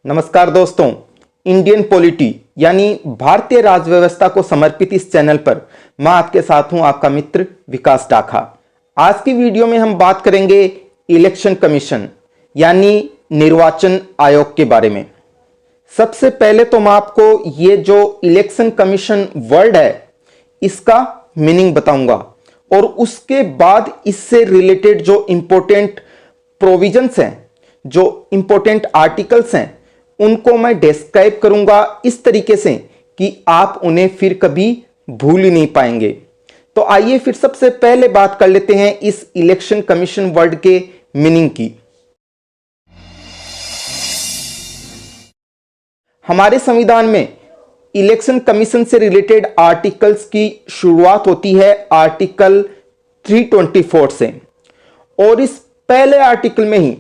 नमस्कार दोस्तों, Indian polity यानी भारतीय राजव्यवस्था को समर्पित इस चैनल पर मैं आपके साथ हूं, आपका मित्र विकास डाखा। आज की वीडियो में हम बात करेंगे इलेक्शन कमीशन यानी निर्वाचन आयोग के बारे में। सबसे पहले तो मैं आपको ये जो इलेक्शन कमीशन वर्ड है इसका मीनिंग बताऊंगा और उसके बाद इससे रिलेटेड जो इंपॉर्टेंट प्रोविजंस हैं, जो इंपॉर्टेंट आर्टिकल्स हैं, उनको मैं डिस्क्राइब करूंगा इस तरीके से कि आप उन्हें फिर कभी भूल ही नहीं पाएंगे। तो आइए फिर सबसे पहले बात कर लेते हैं इस इलेक्शन कमीशन वर्ड के मीनिंग की। हमारे संविधान में इलेक्शन कमीशन से रिलेटेड आर्टिकल्स की शुरुआत होती है आर्टिकल 324 से, और इस पहले आर्टिकल में ही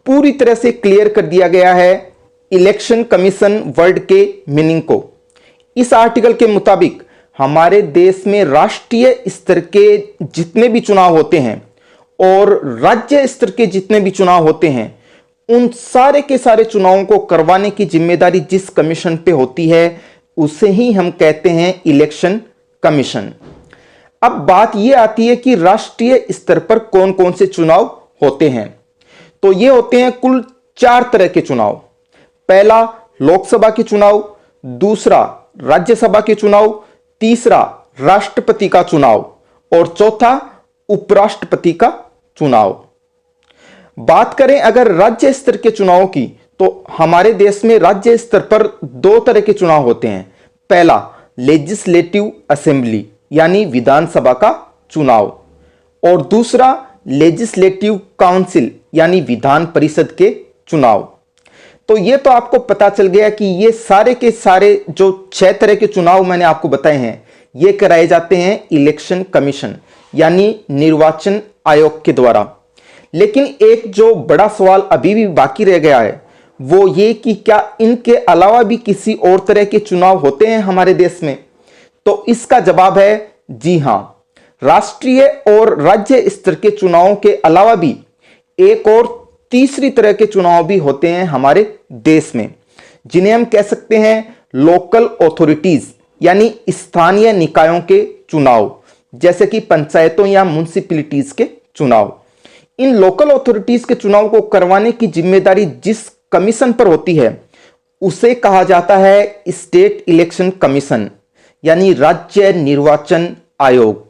पूरी तरह से क्लियर कर दिया गया है इलेक्शन कमीशन वर्ड के मीनिंग को। इस आर्टिकल के मुताबिक हमारे देश में राष्ट्रीय स्तर के जितने भी चुनाव होते हैं और राज्य स्तर के जितने भी चुनाव होते हैं, उन सारे के सारे चुनावों को करवाने की जिम्मेदारी जिस कमीशन पे होती है उसे ही हम कहते हैं इलेक्शन कमीशन। अब बात यह आती है कि राष्ट्रीय स्तर पर कौन कौन से चुनाव होते हैं। तो ये होते हैं कुल 4 तरह के चुनाव। पहला लोकसभा के चुनाव, दूसरा राज्यसभा के चुनाव, तीसरा राष्ट्रपति का चुनाव और चौथा उपराष्ट्रपति का चुनाव। बात करें अगर राज्य स्तर के चुनाव की, तो हमारे देश में राज्य स्तर पर 2 तरह के चुनाव होते हैं। पहला लेजिस्लेटिव असेंबली यानी विधानसभा का चुनाव, और दूसरा लेजिस्लेटिव काउंसिल यानी विधान परिषद के चुनाव। तो ये तो आपको पता चल गया कि ये सारे के सारे जो 6 तरह के चुनाव मैंने आपको बताए हैं, ये कराए जाते हैं इलेक्शन कमीशन यानी निर्वाचन आयोग के द्वारा। लेकिन एक जो बड़ा सवाल अभी भी बाकी रह गया है वो ये कि क्या इनके अलावा भी किसी और तरह के चुनाव होते हैं हमारे देश में? तो इसका जवाब है जी हां। राष्ट्रीय और राज्य स्तर के चुनावों के अलावा भी एक और तीसरी तरह के चुनाव भी होते हैं हमारे देश में, जिन्हें हम कह सकते हैं लोकल अथॉरिटीज यानी स्थानीय निकायों के चुनाव, जैसे कि पंचायतों या म्युनिसिपैलिटीज के चुनाव। इन लोकल अथॉरिटीज के चुनाव को करवाने की जिम्मेदारी जिस कमीशन पर होती है उसे कहा जाता है स्टेट इलेक्शन कमीशन यानी राज्य निर्वाचन आयोग।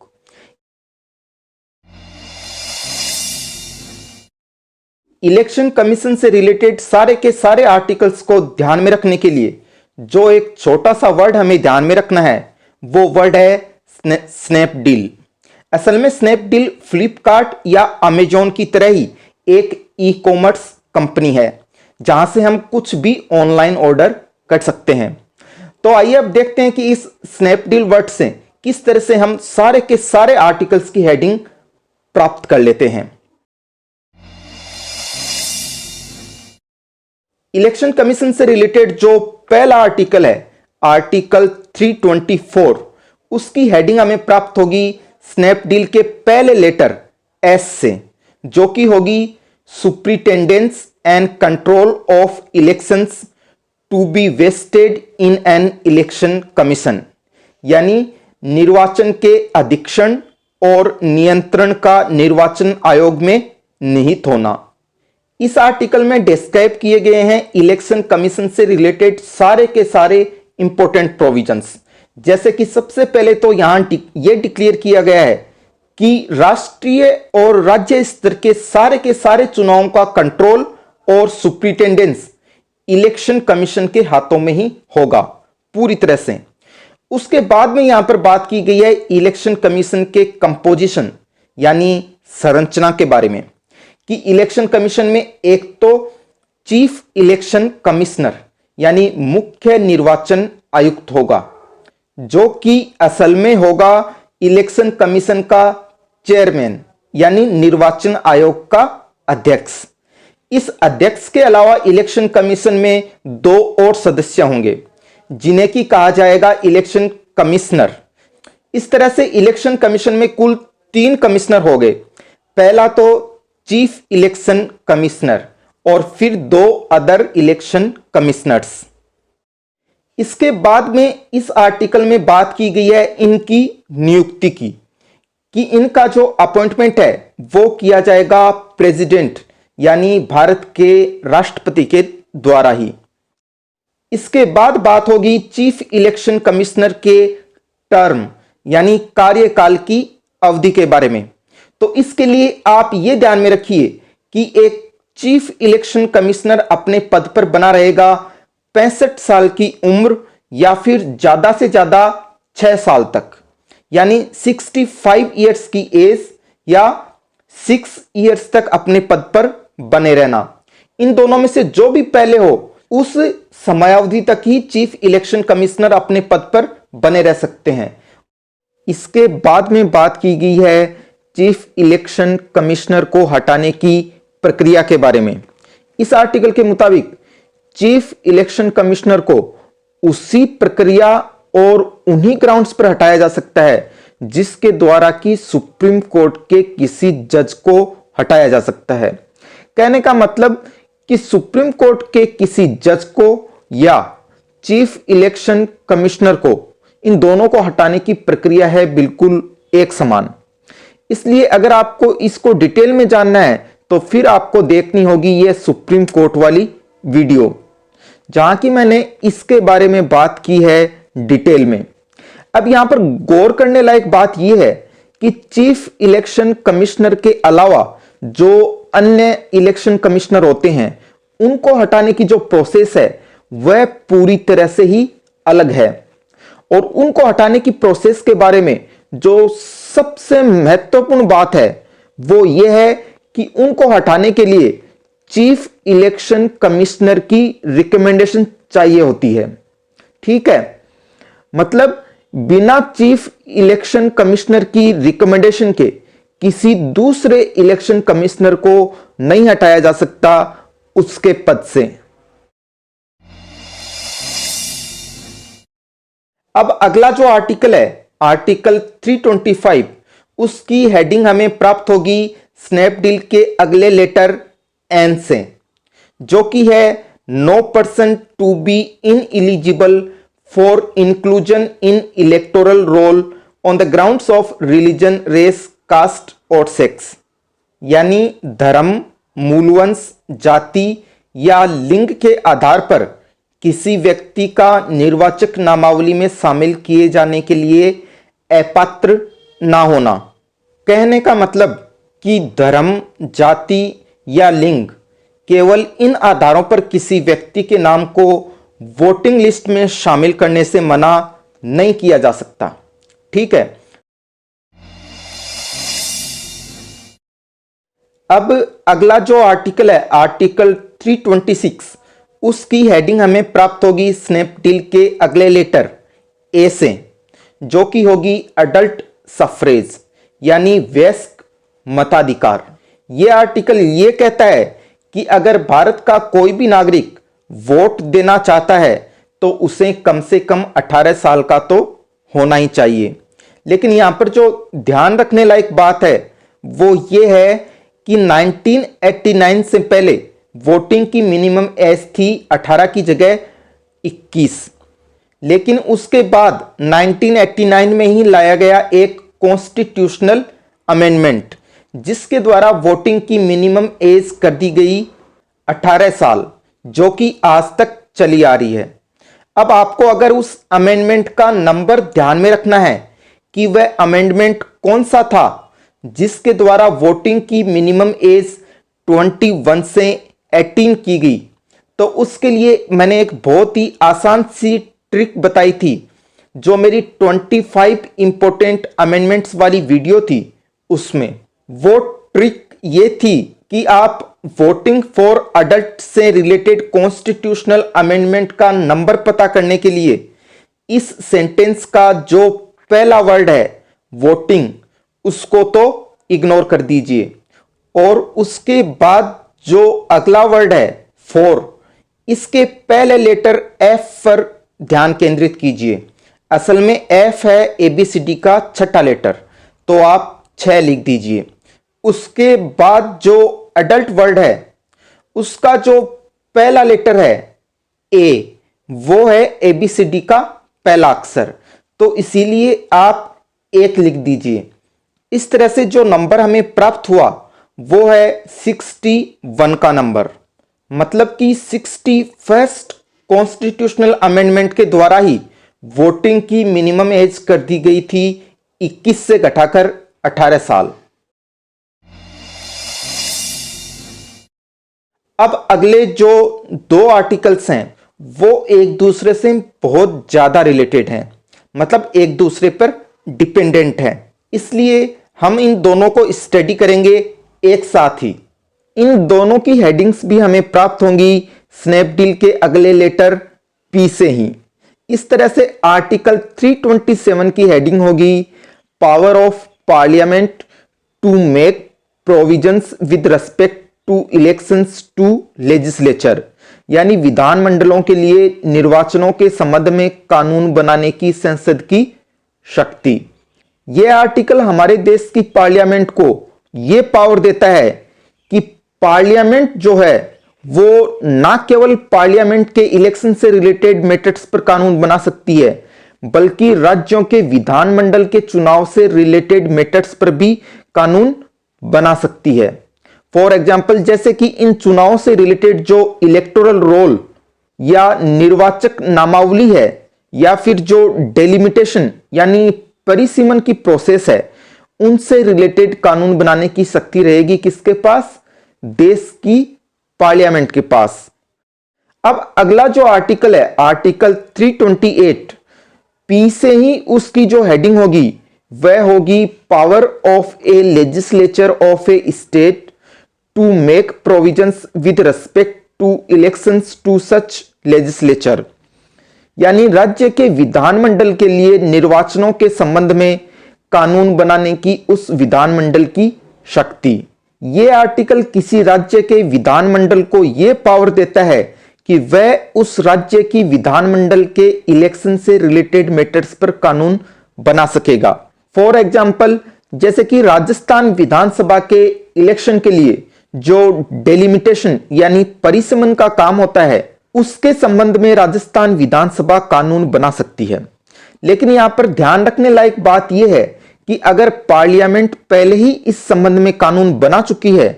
इलेक्शन कमीशन से रिलेटेड सारे के सारे आर्टिकल्स को ध्यान में रखने के लिए जो एक छोटा सा वर्ड हमें ध्यान में रखना है वो वर्ड है स्नैपडील। असल में स्नैपडील फ्लिपकार्ट या अमेजॉन की तरह ही एक ई कॉमर्स कंपनी है जहां से हम कुछ भी ऑनलाइन ऑर्डर कर सकते हैं। तो आइए अब देखते हैं कि इस स्नैपडील वर्ड से किस तरह से हम सारे के सारे आर्टिकल्स की हेडिंग प्राप्त कर लेते हैं। इलेक्शन कमीशन से रिलेटेड जो पहला आर्टिकल है आर्टिकल 324, उसकी हेडिंग हमें प्राप्त होगी स्नैपडील के पहले लेटर एस से, जो कि होगी superintendence and control of elections to be vested in an election commission यानी निर्वाचन के अधीक्षण और नियंत्रण का निर्वाचन आयोग में निहित होना। इस आर्टिकल में डिस्क्राइब किए गए हैं इलेक्शन कमीशन से रिलेटेड सारे के सारे इंपॉर्टेंट प्रोविजंस। जैसे कि सबसे पहले तो यहां यह डिक्लेयर किया गया है कि राष्ट्रीय और राज्य स्तर के सारे चुनावों का कंट्रोल और सुप्रिटेंडेंस इलेक्शन कमीशन के हाथों में ही होगा पूरी तरह से। उसके बाद में यहां पर बात की गई है इलेक्शन कमीशन के कंपोजिशन यानी संरचना के बारे में, कि इलेक्शन कमीशन में एक तो चीफ इलेक्शन कमिश्नर यानी मुख्य निर्वाचन आयुक्त होगा, जो कि असल में होगा इलेक्शन कमीशन का चेयरमैन यानी निर्वाचन आयोग का अध्यक्ष। इस अध्यक्ष के अलावा इलेक्शन कमीशन में 2 और सदस्य होंगे जिन्हें की कहा जाएगा इलेक्शन कमिश्नर। इस तरह से इलेक्शन कमीशन में कुल 3 कमिश्नर हो गए। पहला तो चीफ इलेक्शन कमिश्नर और फिर 2 अदर इलेक्शन कमिश्नर्स। इसके बाद में इस आर्टिकल में बात की गई है इनकी नियुक्ति की, कि इनका जो अपॉइंटमेंट है वो किया जाएगा प्रेसिडेंट यानी भारत के राष्ट्रपति के द्वारा ही। इसके बाद बात होगी चीफ इलेक्शन कमिश्नर के टर्म यानी कार्यकाल की अवधि के बारे में। तो इसके लिए आप ये ध्यान में रखिए कि एक चीफ इलेक्शन कमिश्नर अपने पद पर बना रहेगा 65 साल की उम्र या फिर ज्यादा से ज्यादा 6 साल तक, यानी 65 इयर्स की एज या 6 इयर्स तक अपने पद पर बने रहना। इन दोनों में से जो भी पहले हो उस समयावधि तक ही चीफ इलेक्शन कमिश्नर अपने पद पर बने रह सकते हैं। इसके बाद में बात की गई है चीफ इलेक्शन कमिश्नर को हटाने की प्रक्रिया के बारे में। इस आर्टिकल के मुताबिक चीफ इलेक्शन कमिश्नर को उसी प्रक्रिया और उन्हीं ग्राउंड्स पर हटाया जा सकता है जिसके द्वारा कि सुप्रीम कोर्ट के किसी जज को हटाया जा सकता है। कहने का मतलब कि सुप्रीम कोर्ट के किसी जज को या चीफ इलेक्शन कमिश्नर को, इन दोनों को हटाने की प्रक्रिया है बिल्कुल एक समान। इसलिए अगर आपको इसको डिटेल में जानना है तो फिर आपको देखनी होगी यह सुप्रीम कोर्ट वाली वीडियो, जहां की मैंने इसके बारे में बात की है डिटेल में। अब यहां पर गौर करने लायक बात यह है कि चीफ इलेक्शन कमिश्नर के अलावा जो अन्य इलेक्शन कमिश्नर होते हैं उनको हटाने की जो प्रोसेस है वह पूरी तरह से ही अलग है। और उनको हटाने की प्रोसेस के बारे में जो सबसे महत्वपूर्ण बात है वो यह है कि उनको हटाने के लिए चीफ इलेक्शन कमिश्नर की रिकमेंडेशन चाहिए होती है। ठीक है, मतलब बिना चीफ इलेक्शन कमिश्नर की रिकमेंडेशन के किसी दूसरे इलेक्शन कमिश्नर को नहीं हटाया जा सकता उसके पद से। अब अगला जो आर्टिकल है आर्टिकल 325, उसकी हेडिंग हमें प्राप्त होगी स्नैपडील के अगले लेटर एन से, जो कि है no person to be ineligible for inclusion in electoral roll on the grounds of religion, race, caste और सेक्स। यानी धर्म, मूलवंश, जाति या लिंग के आधार पर किसी व्यक्ति का निर्वाचक नामावली में शामिल किए जाने के लिए अपात्र ना होना। कहने का मतलब कि धर्म, जाति या लिंग केवल इन आधारों पर किसी व्यक्ति के नाम को वोटिंग लिस्ट में शामिल करने से मना नहीं किया जा सकता। ठीक है, अब अगला जो आर्टिकल है आर्टिकल 326, उसकी हेडिंग हमें प्राप्त होगी स्नैपडील के अगले लेटर ए से, जो कि होगी अडल्ट सफ्रेज यानी वयस्क मताधिकार। यह आर्टिकल यह कहता है कि अगर भारत का कोई भी नागरिक वोट देना चाहता है तो उसे कम से कम 18 साल का तो होना ही चाहिए। लेकिन यहां पर जो ध्यान रखने लायक बात है वो ये है कि 1989 से पहले वोटिंग की मिनिमम एज थी 18 की जगह 21, लेकिन उसके बाद 1989 में ही लाया गया एक कॉन्स्टिट्यूशनल अमेंडमेंट जिसके द्वारा वोटिंग की मिनिमम एज कर दी गई 18 साल, जो कि आज तक चली आ रही है। अब आपको अगर उस अमेंडमेंट का नंबर ध्यान में रखना है कि वह अमेंडमेंट कौन सा था जिसके द्वारा वोटिंग की मिनिमम एज 21 से 18 की गई, तो उसके लिए मैंने एक बहुत ही आसान सी ट्रिक बताई थी जो मेरी 25 इंपॉर्टेंट अमेंडमेंट्स वाली वीडियो थी। उसमें वो ट्रिक ये थी कि आप वोटिंग फॉर अडल्ट से रिलेटेड कॉन्स्टिट्यूशनल अमेंडमेंट का नंबर पता करने के लिए इस सेंटेंस का जो पहला वर्ड है वोटिंग, उसको तो इग्नोर कर दीजिए और उसके बाद जो अगला वर्ड है फॉर, इसके पहले लेटर एफ पर ध्यान केंद्रित कीजिए। असल में एफ है एबीसीडी का छठा लेटर, तो आप 6 लिख दीजिए। उसके बाद जो अडल्ट वर्ड है उसका जो पहला लेटर है ए, वो है ABCD का पहला अक्षर, तो इसीलिए आप 1 लिख दीजिए। इस तरह से जो नंबर हमें प्राप्त हुआ वो है 61 का नंबर, मतलब कि 61st कॉन्स्टिट्यूशनल अमेंडमेंट के द्वारा ही वोटिंग की मिनिमम एज कर दी गई थी 21 से घटाकर 18 साल। अब अगले जो 2 आर्टिकल्स हैं वो एक दूसरे से बहुत ज्यादा रिलेटेड हैं, मतलब एक दूसरे पर डिपेंडेंट हैं, इसलिए हम इन दोनों को स्टडी करेंगे एक साथ ही। इन दोनों की हेडिंग्स भी हमें प्राप्त होंगी स्नैपडील के अगले लेटर पी से ही। इस तरह से आर्टिकल 327 की हेडिंग होगी power of Parliament to make provisions with respect to elections to legislature, यानी विधानमंडलों के लिए निर्वाचनों के संबंध में कानून बनाने की संसद की शक्ति। यह आर्टिकल हमारे देश की पार्लियामेंट को यह पावर देता है कि पार्लियामेंट जो है वो ना केवल पार्लियामेंट के इलेक्शन से रिलेटेड मैटर्स पर कानून बना सकती है, बल्कि राज्यों के विधानमंडल के चुनाव से रिलेटेड मैटर्स पर भी कानून बना सकती है। फॉर एग्जाम्पल, जैसे कि इन चुनाव से रिलेटेड जो इलेक्टोरल रोल या निर्वाचक नामावली है, या फिर जो डेलिमिटेशन यानी परिसीमन की प्रोसेस है, उनसे रिलेटेड कानून बनाने की शक्ति रहेगी किसके पास? देश की पार्लियामेंट के पास। अब अगला जो आर्टिकल है, आर्टिकल 328 पी से ही उसकी जो हेडिंग होगी वह होगी power of a legislature of a state to make provisions with respect to elections to such legislature, यानी राज्य के विधानमंडल के लिए निर्वाचनों के संबंध में कानून बनाने की उस विधानमंडल की शक्ति। यह आर्टिकल किसी राज्य के विधानमंडल को यह पावर देता है कि वह उस राज्य की विधानमंडल के इलेक्शन से रिलेटेड मैटर्स पर कानून बना सकेगा। फॉर एग्जाम्पल, जैसे कि राजस्थान विधानसभा के इलेक्शन के लिए जो डेलिमिटेशन यानी परिसीमन का काम होता है, उसके संबंध में राजस्थान विधानसभा कानून बना सकती है। लेकिन यहां पर ध्यान रखने लायक बात यह है कि अगर पार्लियामेंट पहले ही इस संबंध में कानून बना चुकी है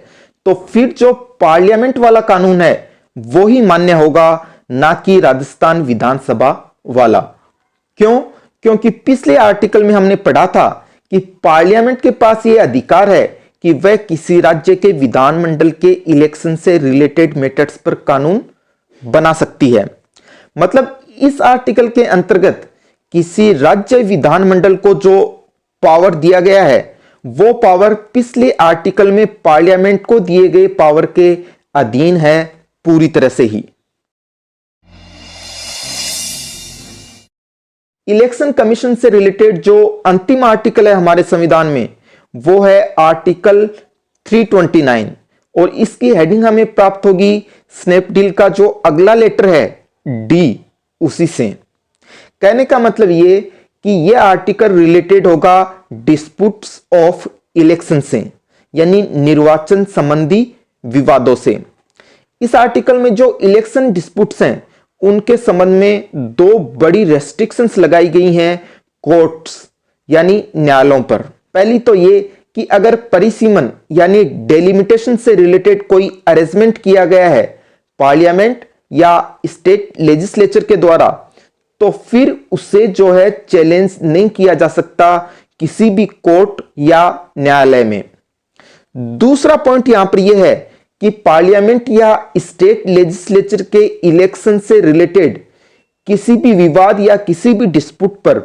तो फिर जो पार्लियामेंट वाला कानून है वो ही मान्य होगा, ना कि राजस्थान विधानसभा वाला। क्यों? क्योंकि पिछले आर्टिकल में हमने पढ़ा था कि पार्लियामेंट के पास यह अधिकार है कि वह किसी राज्य के विधानमंडल के इलेक्शन से रिलेटेड मैटर्स पर कानून बना सकती है। मतलब इस आर्टिकल के अंतर्गत किसी राज्य विधानमंडल को जो पावर दिया गया है वो पावर पिछले आर्टिकल में पार्लियामेंट को दिए गए पावर के अधीन है पूरी तरह से ही। इलेक्शन कमीशन से रिलेटेड जो अंतिम आर्टिकल है हमारे संविधान में वो है आर्टिकल 329 और इसकी हेडिंग हमें प्राप्त होगी स्नैपडील का जो अगला लेटर है डी, उसी से। कहने का मतलब ये कि यह आर्टिकल रिलेटेड होगा डिस्प्यूट्स ऑफ इलेक्शन से, यानी निर्वाचन संबंधी विवादों से। इस आर्टिकल में जो इलेक्शन डिस्प्यूट्स हैं उनके संबंध में 2 बड़ी रेस्ट्रिक्शंस लगाई गई हैं कोर्ट्स यानी न्यायालयों पर। पहली तो ये कि अगर परिसीमन यानी डेलिमिटेशन से रिलेटेड कोई अरेंजमेंट किया गया है पार्लियामेंट या स्टेट लेजिस्लेचर के द्वारा, तो फिर उसे जो है चैलेंज नहीं किया जा सकता किसी भी कोर्ट या न्यायालय में। दूसरा पॉइंट यहां पर यह है कि पार्लियामेंट या स्टेट लेजिस्लेचर के इलेक्शन से रिलेटेड किसी भी विवाद या किसी भी डिस्प्यूट पर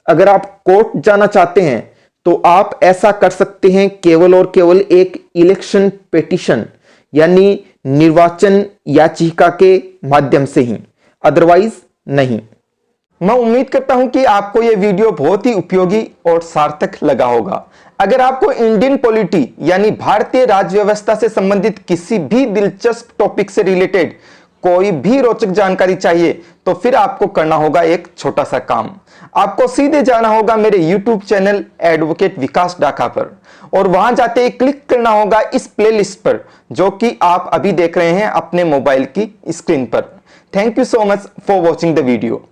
अगर आप कोर्ट जाना चाहते हैं तो आप ऐसा कर सकते हैं केवल और केवल एक इलेक्शन पिटीशन यानी निर्वाचन याचिका के माध्यम से ही, अदरवाइज नहीं। मैं उम्मीद करता हूं कि आपको यह वीडियो बहुत ही उपयोगी और सार्थक लगा होगा। अगर आपको इंडियन पॉलिटी यानी भारतीय राज्य व्यवस्था से संबंधित किसी भी दिलचस्प टॉपिक से रिलेटेड कोई भी रोचक जानकारी चाहिए तो फिर आपको करना होगा एक छोटा सा काम। आपको सीधे जाना होगा मेरे YouTube चैनल एडवोकेट विकास डाका पर और वहां जाते ही क्लिक करना होगा इस प्लेलिस्ट पर जो कि आप अभी देख रहे हैं अपने मोबाइल की स्क्रीन पर। Thank you so much for watching the video.